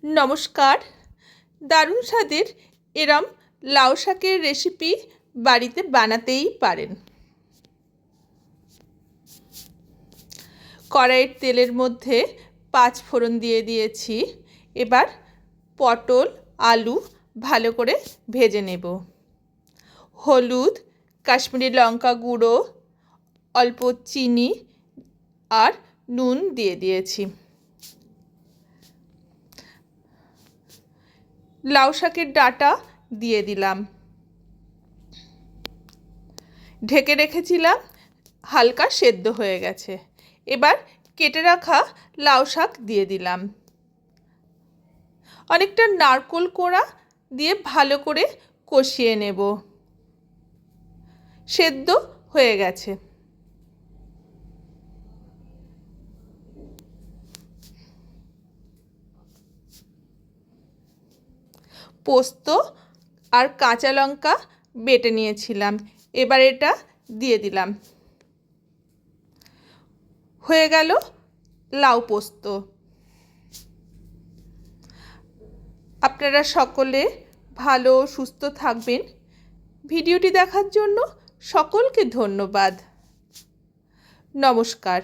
নমস্কার। দারুণ স্বাদের এরম লাউ শাকের রেসিপি বাড়িতে বানাতেই পারেন। কড়াইয়ের তেলের মধ্যে 5 ফোড়ন দিয়ে দিয়েছি। এবার পটল আলু ভালো করে ভেজে নেব। হলুদ, কাশ্মীরি লঙ্কা গুঁড়ো, অল্প চিনি আর নুন দিয়ে দিয়েছি। লাউ শাকের ডাঁটা দিয়ে দিলাম। ঢেকে রেখেছিলাম, হালকা সেদ্ধ হয়ে গেছে। এবার কেটে রাখা লাউ শাক দিয়ে দিলাম। অনেকটা নারকেল কোড়া দিয়ে ভালো করে কষিয়ে নেব। সেদ্ধ হয়ে গেছে। পোস্ত আর কাঁচা লঙ্কা বেটে নিয়েছিলাম, এবার এটা দিয়ে দিলাম। হয়ে গেল লাউ পোস্ত। আপনারা সকলে ভালো সুস্থ থাকবেন। ভিডিওটি দেখার জন্য সকলকে ধন্যবাদ। নমস্কার।